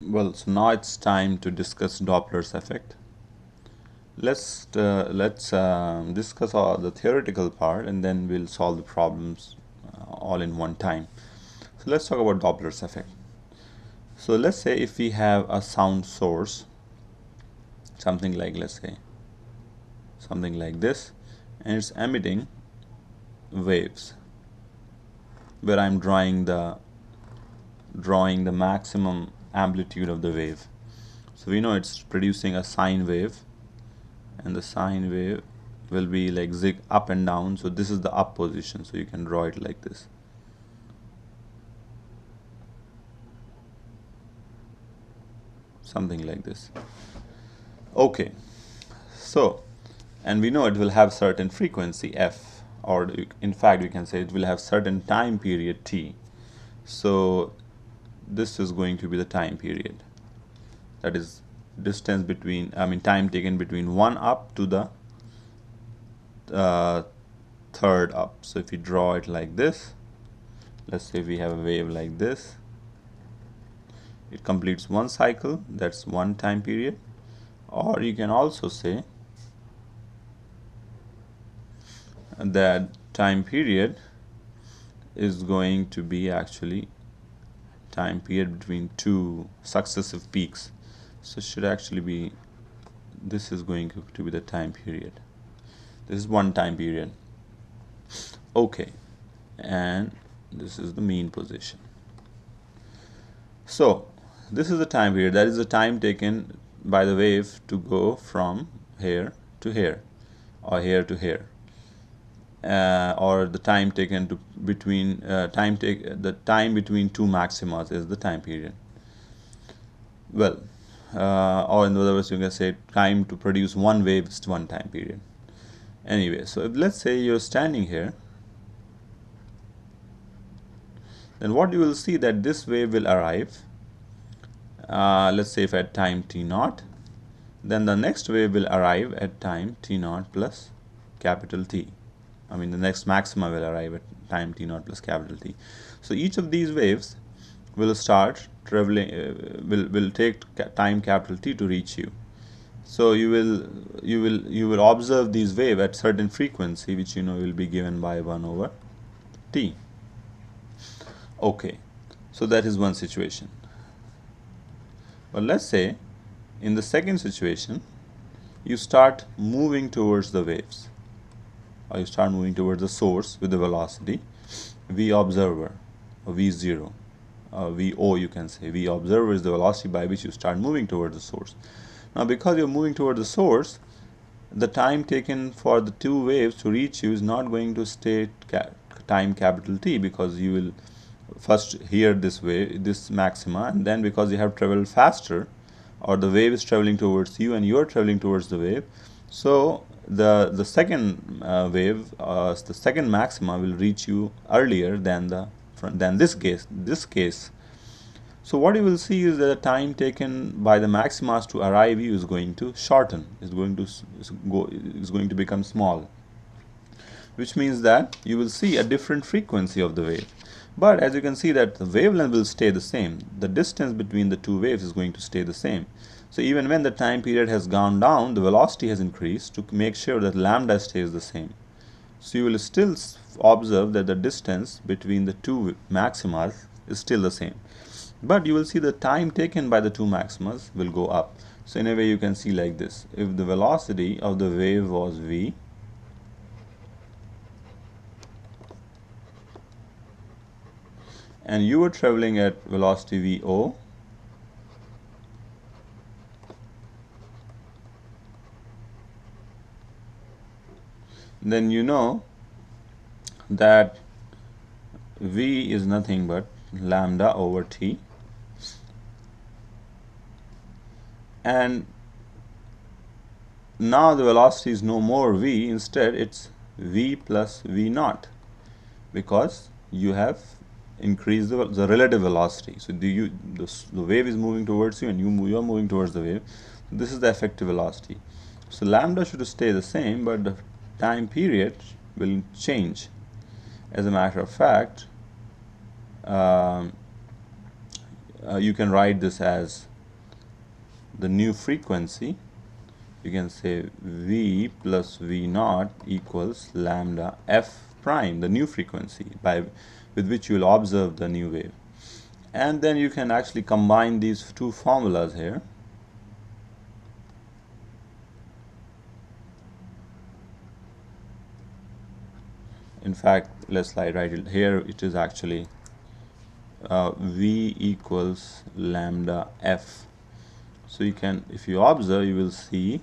Well, so now it's time to discuss Doppler's effect. Let's discuss all the theoretical part, and then we'll solve the problems all in one time. So let's talk about Doppler's effect. So let's say if we have a sound source, something like, let's say something like this, and it's emitting waves, where I'm drawing the maximum amplitude of the wave. So we know it's producing a sine wave, and the sine wave will be like zig up and down. So this is the up position, so you can draw it like this. Something like this. Okay, so, and we know it will have certain frequency f, or in fact we can say it will have certain time period t. So this is going to be the time period, that is distance between, time taken between one up to the third up. So if you draw it like this, let's say we have a wave like this, it completes one cycle, that's one time period. Or you can also say that time period is going to be actually time period between two successive peaks. So it should actually be, this is going to be the time period. This is one time period. Okay, and this is the mean position. So this is the time period, that is the time taken by the wave to go from here to here, or here to here, or the time taken to between the time between two maximas is the time period. Well, or in other words, you can say time to produce one wave is one time period. Anyway, so if, let's say you're standing here, then what you will see that this wave will arrive, let's say if at time t naught, then the next wave will arrive at time t naught plus capital T. The next maxima will arrive at time t naught plus capital T. So each of these waves will start traveling, will take time capital T to reach you. So you will observe these waves at certain frequency, which you know will be given by 1 over t. Okay, so that is one situation. But let's say in the second situation, you start moving towards the waves, or you start moving towards the source with the velocity v observer, or v0, vo, you can say. V observer is the velocity by which you start moving towards the source. Now because you're moving towards the source, the time taken for the two waves to reach you is not going to stay time capital T, because you will first hear this wave, this maxima, and then because you have traveled faster, or the wave is traveling towards you and you are traveling towards the wave, so the second wave, the second maxima will reach you earlier than this case. So what you will see is that the time taken by the maximas to arrive you is going to shorten, is going to become small, which means that you will see a different frequency of the wave. But as you can see that the wavelength will stay the same, the distance between the two waves is going to stay the same. So even when the time period has gone down, the velocity has increased to make sure that lambda stays the same. So you will still observe that the distance between the two maximas is still the same. But you will see the time taken by the two maximas will go up. So in a way you can see like this. If the velocity of the wave was v, and you were traveling at velocity vo, then you know that v is nothing but lambda over t, and now the velocity is no more v, instead it's v plus v naught, because you have increased the relative velocity. So the wave is moving towards you and you are moving towards the wave. So this is the effective velocity. So lambda should stay the same, but the time period will change. As a matter of fact, you can write this as the new frequency, you can say V plus V naught equals lambda f prime, the new frequency with which you will observe the new wave. And then you can actually combine these two formulas here. In fact, let's write it here. It is actually V equals lambda f. So you can, if you observe, you will see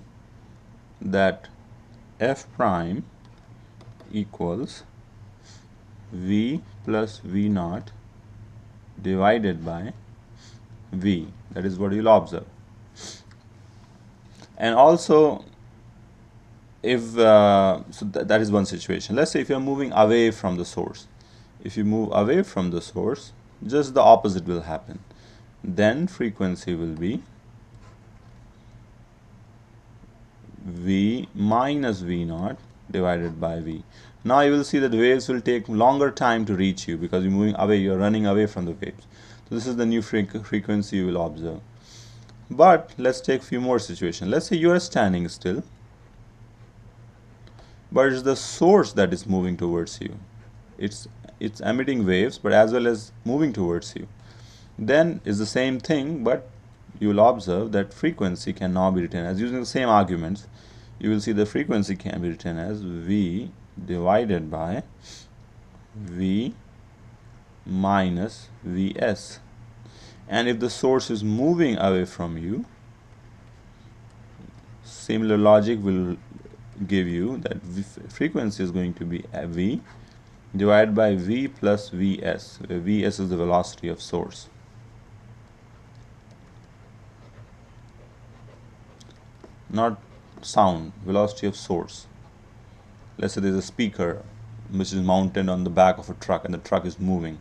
that f prime equals V plus V naught divided by V. That is what you'll observe. And also, if that is one situation. Let's say if you're moving away from the source. If you move away from the source, just the opposite will happen. Then frequency will be V minus V naught divided by V. Now you will see that the waves will take longer time to reach you because you're moving away, you're running away from the waves. So this is the new frequency you will observe. But let's take a few more situations. Let's say you are standing still, but it's the source that is moving towards you. It's emitting waves, but as well as moving towards you. Then it's the same thing, but you will observe that frequency can now be written as, using the same arguments, you will see the frequency can be written as V divided by V minus Vs. And if the source is moving away from you, similar logic will give you that frequency is going to be V divided by V plus Vs, where Vs is the velocity of source. Not sound, velocity of source. Let's say there's a speaker which is mounted on the back of a truck and the truck is moving.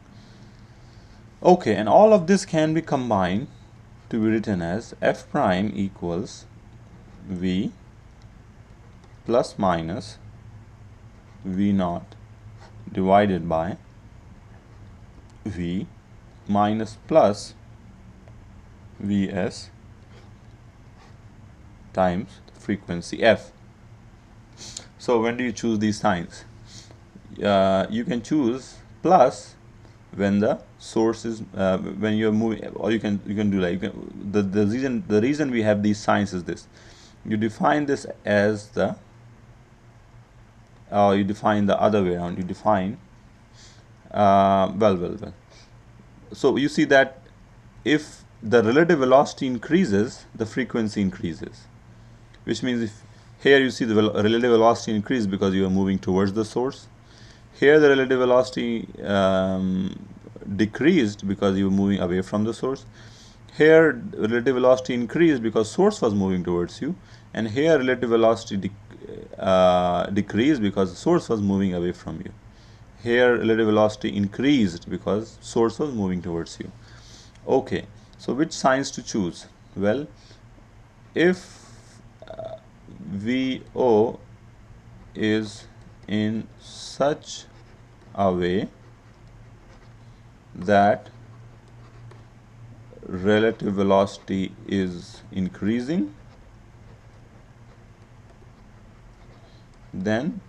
Okay, and all of this can be combined to be written as f prime equals V plus minus V naught divided by V minus plus Vs times frequency f. So when do you choose these signs? You can choose plus when the source is when you're moving, or you can do like the reason we have these signs is this. You define this as the you define the other way around. You define so you see that if the relative velocity increases, the frequency increases, which means if here you see the relative velocity increase because you are moving towards the source. Here the relative velocity decreased because you were moving away from the source. Here relative velocity increased because source was moving towards you, and here relative velocity decreased because the source was moving away from you. Here relative velocity increased because source was moving towards you. Okay, so which signs to choose? Well, if VO is in such a way that relative velocity is increasing, then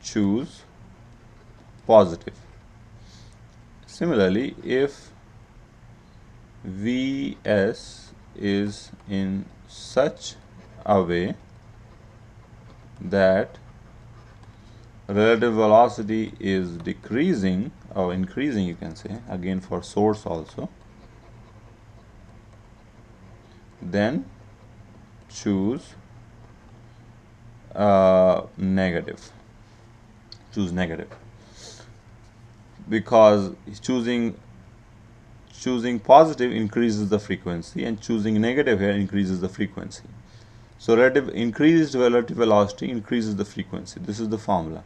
choose positive. Similarly, if Vs is in such a way that relative velocity is decreasing or increasing, you can say, again for source also, then choose negative. Choose negative, because choosing positive increases the frequency and choosing negative here increases the frequency. So increased relative velocity increases the frequency. This is the formula.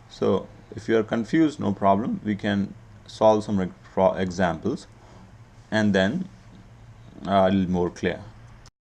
So if you are confused, no problem, we can solve some examples and then a little more clear.